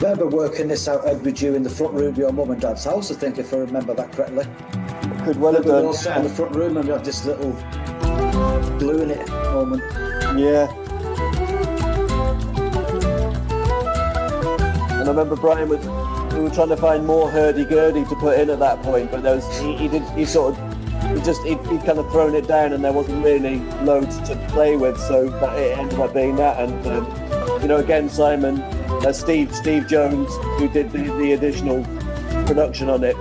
remember working this out, Ed, with you in the front room of your mum and dad's house, I think, if I remember that correctly. Could well have We done. all sat in the front room and we had this little glue in it moment. Yeah. And I remember Brian we were trying to find more hurdy-gurdy to put in at that point, but there was he'd kind of thrown it down, and there wasn't really loads to play with, so that it ended up being that. And again, Simon, Steve Jones, who did the additional production on it,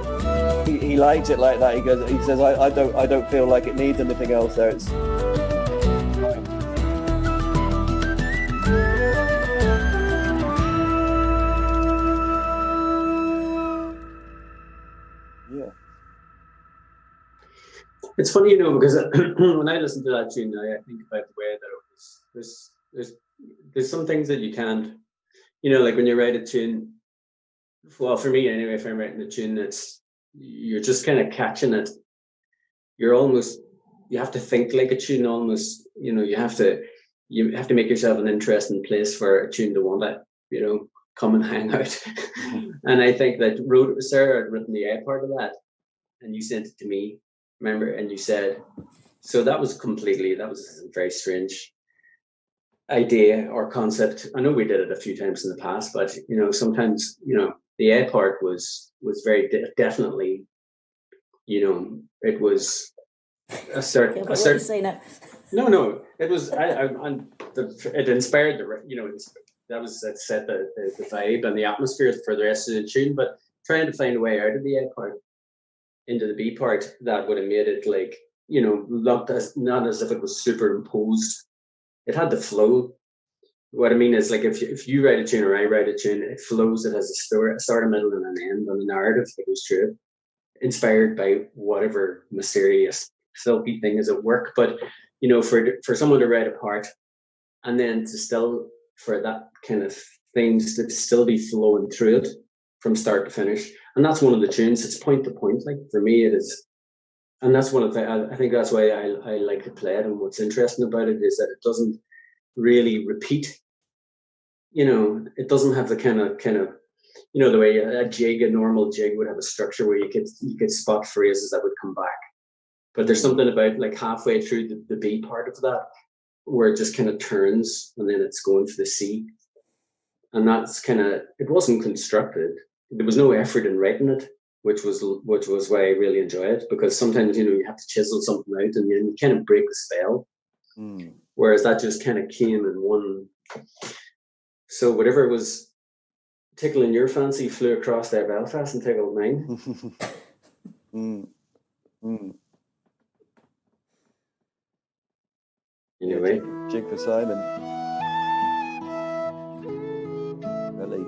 he liked it like that. He says I don't feel like it needs anything else there. It's It's funny, because when I listen to that tune now, I think about the way that it was. There's some things that you can't, like when you write a tune. Well, for me anyway, if I'm writing a tune, you're just kind of catching it. You have to think like a tune almost. You have to make yourself an interesting place for a tune to want to, come and hang out. And I think that Sarah had written the A part of that, and you sent it to me. Remember, and you said, so that was a very strange idea or concept. I know we did it a few times in the past, but sometimes the A part was very definitely, it was a certain. What you say now? No, it was. It inspired that set the vibe and the atmosphere for the rest of the tune. But trying to find a way out of the A part into the B part that would have made it not as if it was superimposed. It had the flow. What I mean is, like, if you write a tune or I write a tune, it flows. It has a start, a middle, and an end, and a narrative that goes through it, inspired by whatever mysterious silky thing is at work. But for someone to write a part, and then for that kind of things to still be flowing through it from start to finish. And that's one of the tunes. It's point to point. Like, for me, it is. And that's one of the, I think that's why I like to play it. And what's interesting about it is that it doesn't really repeat. It doesn't have the kind of, the way a normal jig would have a structure where you could spot phrases that would come back. But there's something about, like, halfway through the B part of that where it just kind of turns and then it's going for the C. And that's it wasn't constructed. There was no effort in writing it, which was why I really enjoy it, because sometimes, you have to chisel something out and you kind of break the spell. Whereas that just kind of came in one. So whatever was tickling your fancy flew across there Belfast and tickled mine. Anyway. Jig for Simon. Really.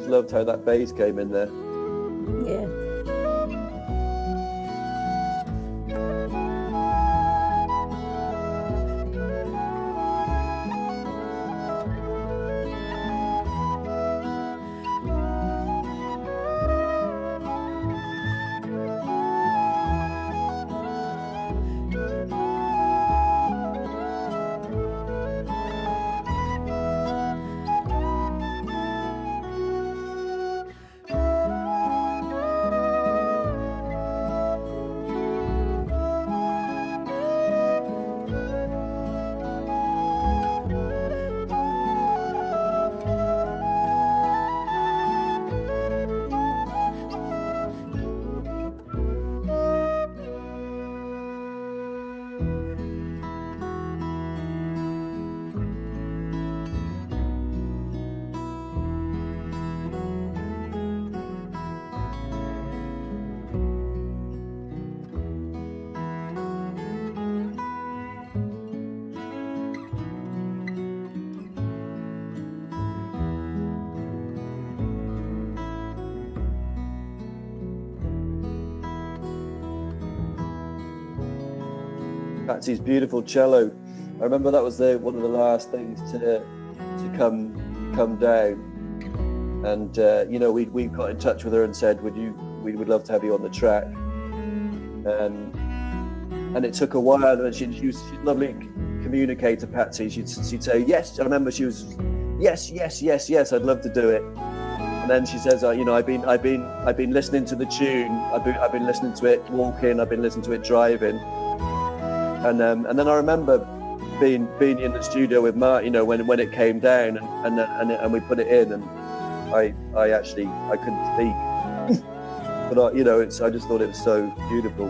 Loved how that bass came in there. Yeah. Patsy's beautiful cello. I remember that was one of the last things to come down, and you know, we got in touch with her and said, we would love to have you on the track, and it took a while, and she's a lovely communicator, Patsy. She'd say yes. I remember she was yes, I'd love to do it. And then she says, you know, I've been listening to the tune. I've been listening to it walking. I've been listening to it driving. And then I remember being in the studio with Mark, you know, when it came down, and we put it in, and I couldn't speak, but you know, I just thought it was so beautiful.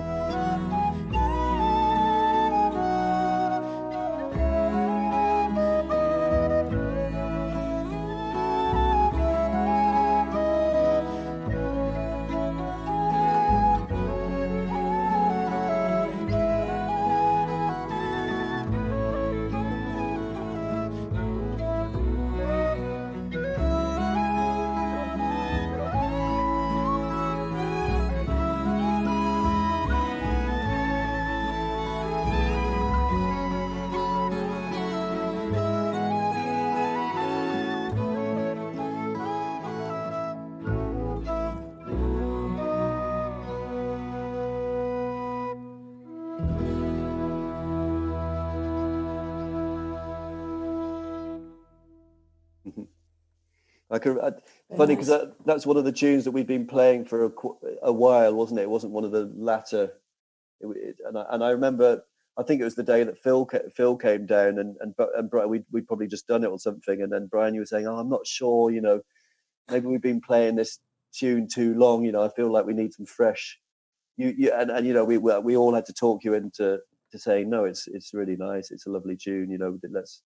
Funny, because that's one of the tunes that we've been playing for a while, wasn't it? It wasn't one of the latter. And I remember, I think it was the day that Phil came down, and Brian, we'd probably just done it or something, and then Brian, you were saying, "Oh, I'm not sure, you know, maybe we've been playing this tune too long. You know, I feel like we need some fresh." And you know, we all had to talk you into saying, "No, it's really nice. It's a lovely tune. You know, let's."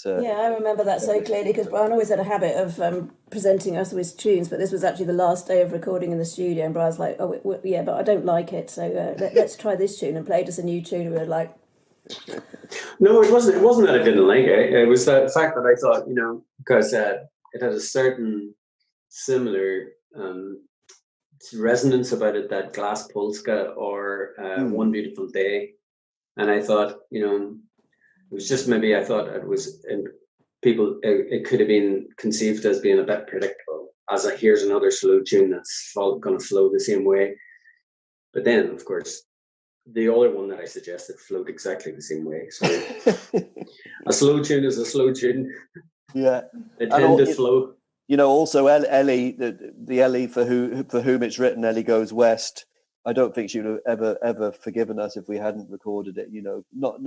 Yeah, I remember that so clearly, because Brian always had a habit of presenting us with tunes, but this was actually the last day of recording in the studio, and Brian's like, "Oh, yeah, but I don't like it, so let's try this tune," and played us a new tune, and we were like... No, it wasn't that I didn't like it. It was the fact that I thought, you know, because it had a certain similar resonance about it, that Glass Polska or One Beautiful Day, and I thought, you know, it was just, maybe I thought it was, it could have been conceived as being a bit predictable, as here's another slow tune that's going to flow the same way. But then, of course, the other one that I suggested flowed exactly the same way. So a slow tune is a slow tune. Yeah, it tends to flow. You know, also Ellie, the Ellie for whom it's written, Ellie Goes West. I don't think she would have ever forgiven us if we hadn't recorded it. You know, not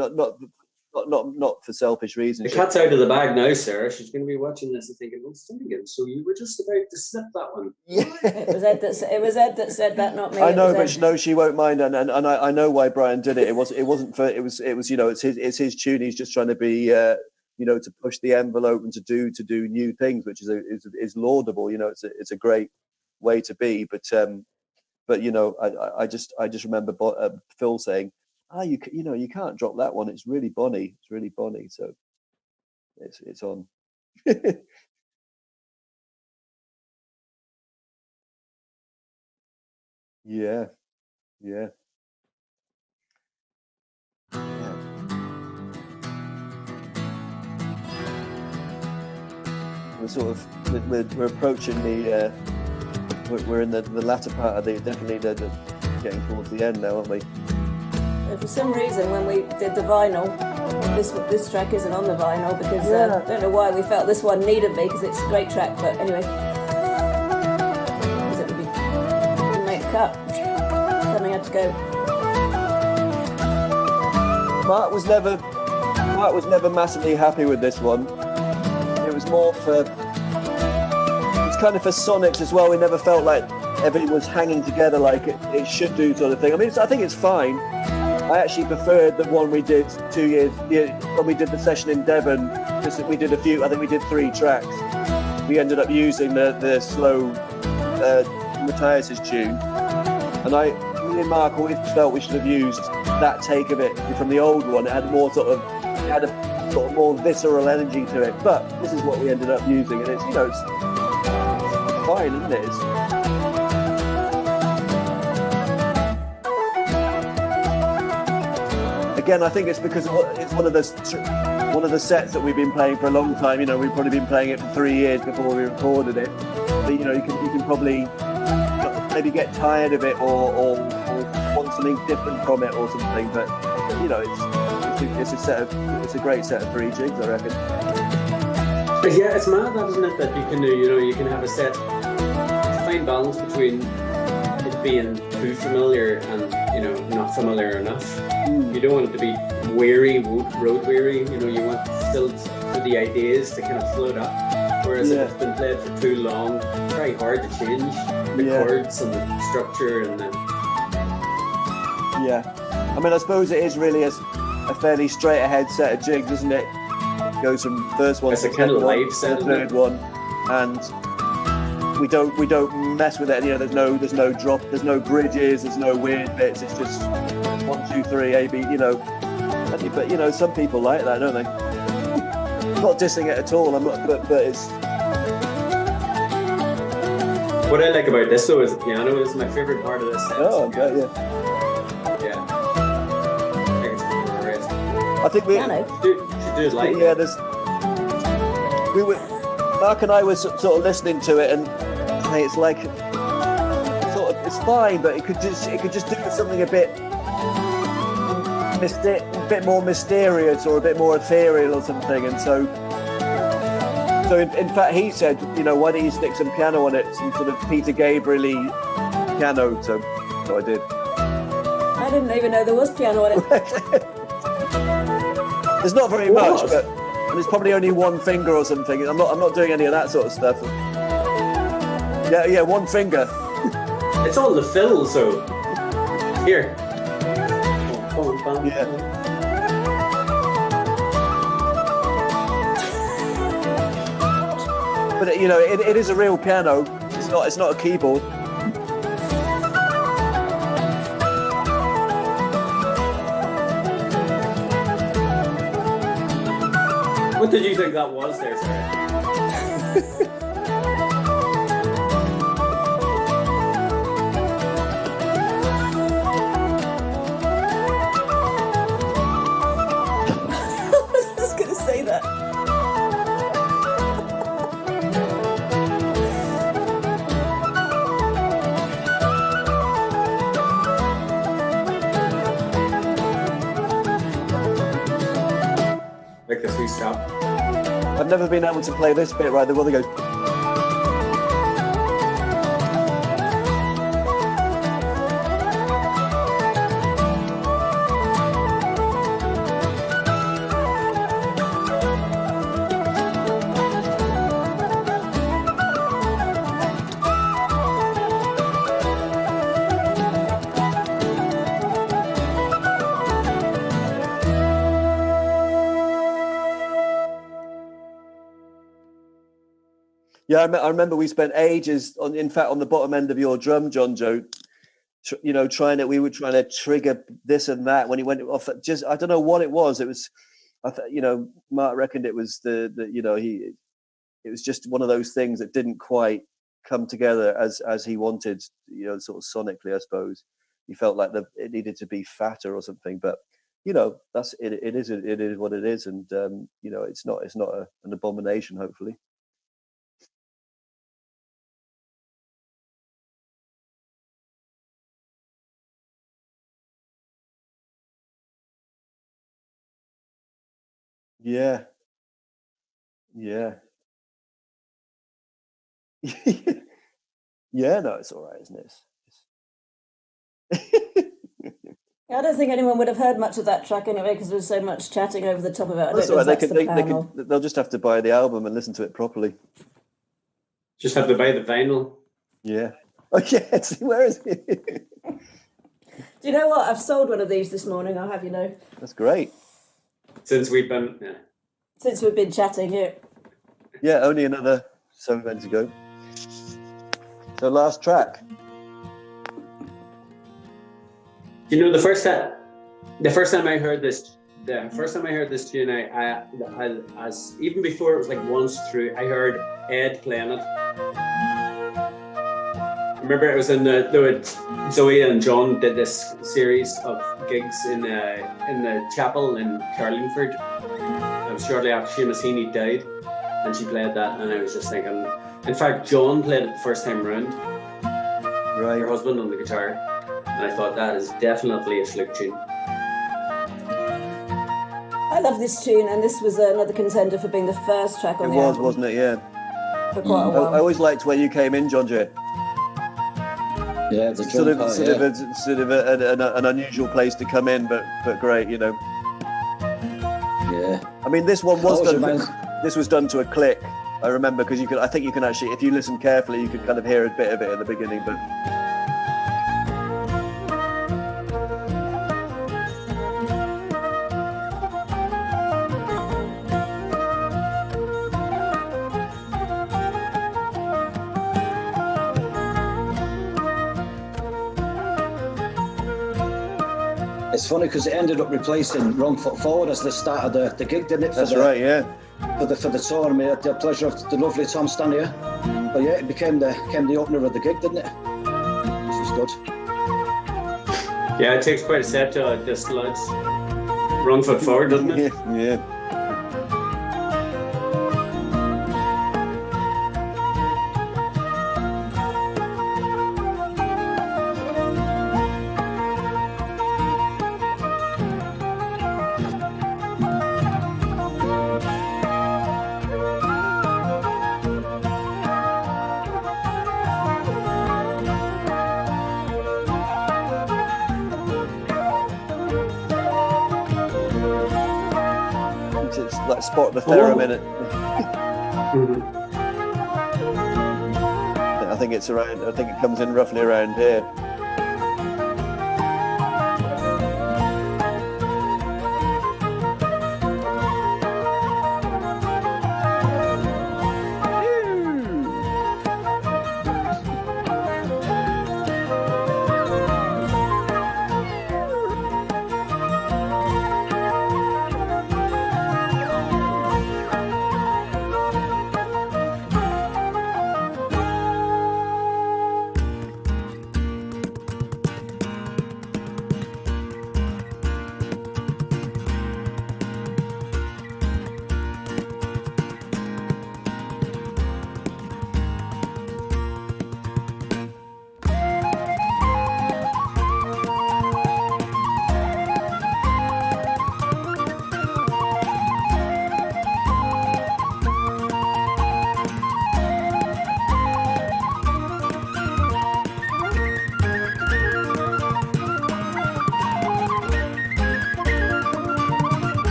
for selfish reasons. The cat's out of the bag now, Sarah. She's going to be watching this and thinking, "What's Finnegan? So you were just about to snip that one." Yeah. It was Ed that said that, not me. I know, but no, she won't mind, and I know why Brian did it. It wasn't for it was you know, it's his tune. He's just trying to be you know, to push the envelope and to do new things, which is laudable. You know, it's a great way to be, but you know, I just remember Phil saying, you know, you can't drop that one. It's really bonny. It's really bonny. So it's on. Yeah. We're approaching the. We're in the latter part of the getting towards the end now, aren't we? For some reason, when we did the vinyl, this track isn't on the vinyl, because I don't know why we felt this one needed me, because it's a great track. But anyway, because it didn't make the cut, then I had to go. Mark was never massively happy with this one. It was more for. It's kind of for Sonics as well. We never felt like everything was hanging together like it should do, sort of thing. I mean, I think it's fine. I actually preferred the one we did 2 years when we did the session in Devon. Because we did I think we did 3 tracks. We ended up using the slow Matthias's tune, and me and Mark always felt we should have used that take of it from the old one. It had a sort of more visceral energy to it. But this is what we ended up using, and it's, you know, it's fine, isn't it? again, I think it's because it's one of the sets that we've been playing for a long time. You know, we've probably been playing it for 3 years before we recorded it. But you know, you can probably maybe get tired of it or want something different from it or something. But you know, it's a great set of 3 jigs, I reckon. But yeah, it's mad, that, isn't it? That you can do, you know, you can have a set, fine balance between it being too familiar and, you know, not familiar enough. You don't want it to be weary, road weary. You know, you want still for the ideas to kind of float up. Whereas if it's been played for too long, it's very hard to change the chords and the structure and then. Yeah, I mean, I suppose it is really a fairly straight ahead set of jigs, isn't it? It goes from first one to a kind of live set, the third one, and we don't mess with it. You know, there's no drop, there's no bridges, there's no weird bits. It's just 1, 2, 3, A, B. You know, but you know, some people like that, don't they? I'm not dissing it at all. I'm not, but it's. What I like about this though is the piano. Is my favorite part of this set. Oh, I bet, yeah. I think it's great. I think we should do it live. Yeah, Mark and I were sort of listening to it, and it's like it's fine, but it could just do something a bit more mysterious or a bit more ethereal or something. And so in fact he said, you know, why don't you stick some piano on it, some sort of Peter Gabriel-y piano? So I did. I didn't even know there was piano on it. There's not very much, but it's probably only 1 finger or something. I'm not doing any of that sort of stuff. Yeah, 1 finger. It's all the fills, so here. Yeah. But you know, it is a real piano. It's not a keyboard. What did you think that was there, sorry? I was just going to say that. Like the 3-stop. I've never been able to play this bit right. The one that goes. Yeah, I remember we spent ages on the bottom end of your drum, John Joe. You know, we were trying to trigger this and that when he went off. Just I don't know what it was. It was, you know, Mark reckoned it was it was just one of those things that didn't quite come together as he wanted. You know, sort of sonically, I suppose. He felt like it needed to be fatter or something. But you know, that's it. It is what it is, and you know, it's not an abomination. Hopefully. Yeah. Yeah. Yeah, no, it's all right, isn't it? I don't think anyone would have heard much of that track anyway because there was so much chatting over the top of it. I That's don't all know right. if that's the plan or... They'll just have to buy the album and listen to it properly. Just have to buy the vinyl. Yeah. Oh, yeah. Where is it? Do you know what? I've sold one of these this morning, I'll have you know. That's great. Since we've been chatting here. Yeah, only another 7 minutes ago. So last track. You know, the first time I heard this tune, I even before it was like once through, I heard Ed playing it. remember it was in Zoe and John did this series of gigs in the chapel in Carlingford. It was shortly after Seamus Heaney died, and she played that, and I was just thinking. In fact, John played it the first time round. Right. Her husband on the guitar, and I thought that is definitely a Flook tune. I love this tune, and this was another contender for being the first track on It the was, album wasn't it? Yeah. for quite a I while. always liked where you came in, John Jay. Yeah, the Sort drum of, part, sort yeah. of an unusual place to come in, but great, you know. Yeah. I mean, this one was Always done. reminds- This was done to a click. I remember because I think you can actually, if you listen carefully, you could kind of hear a bit of it at the beginning, but. It's funny because it ended up replacing Wrong Foot Forward as the start of the gig, didn't it? That's right, yeah. For the tour, and we had the pleasure of the lovely Tom standing here. But yeah, it became the opener of the gig, didn't it? Which was good. Yeah, it takes quite a set to just lads wrong foot forward, doesn't it? Yeah. It's like Spot the Theorem in it. I think it's around. I think it comes in roughly around here.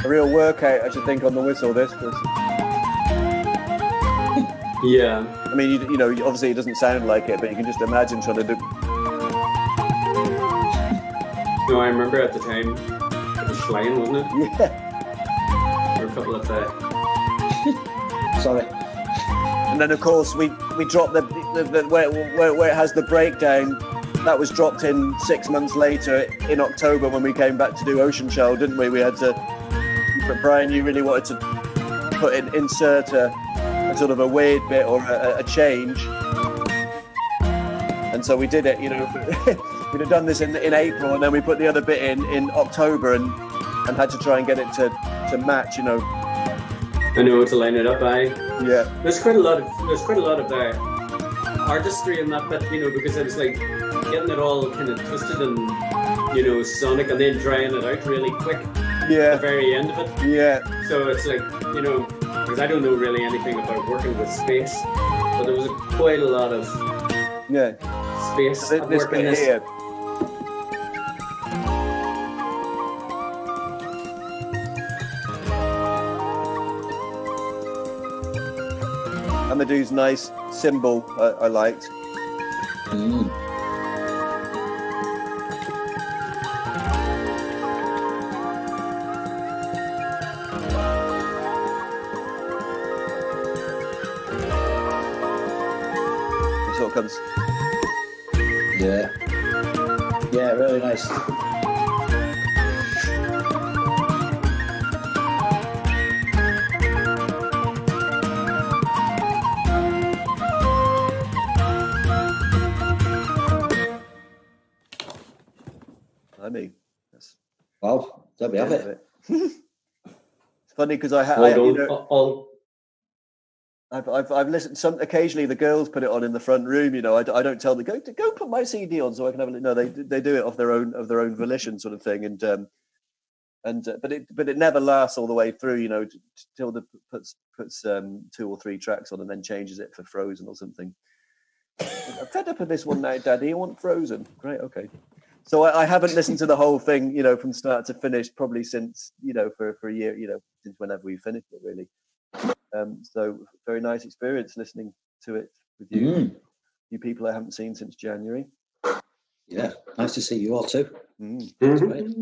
A real workout, I should think, on the whistle. This, 'cause, Yeah. I mean, you know, obviously it doesn't sound like it, but you can just imagine trying to do. No, I remember at the time it was flying, wasn't it? Yeah. There were a couple of Sorry. And then of course we dropped the where it has the breakdown. That was dropped in 6 months later in October when we came back to do Ocean Shell, didn't we? We had to. But Brian, you really wanted to insert a sort of a weird bit or a change, and so we did it. You know, we'd have done this in April, and then we put the other bit in October, and had to try and get it to match. You know. I know, to line it up. Yeah. There's quite a lot of artistry in that bit, you know, because it was like getting it all kind of twisted and, you know, sonic, and then drying it out really quick at Yeah. the very end of it. Yeah. So it's like, you know, because I don't know really anything about working with space, but there was quite a lot of Yeah. space This at work in bit this. here. Amadou's nice cymbal I liked. So it comes. Yeah. Yeah, really nice. Wow, there we have it. It's funny because I've listened. Occasionally the girls put it on in the front room. You know, I don't tell them go put my CD on so I can have a. No, they do it of their own volition, sort of thing. But it never lasts all the way through. You know, till the puts 2 or 3 tracks on and then changes it for Frozen or something. I'm fed up of this one now, Daddy. I want Frozen. Great, okay. So I haven't listened to the whole thing, you know, from start to finish, probably since, you know, for a year, you know, since whenever we finished it, really. So very nice experience listening to it with you, you people I haven't seen since January. Yeah, nice to see you all too. That's great.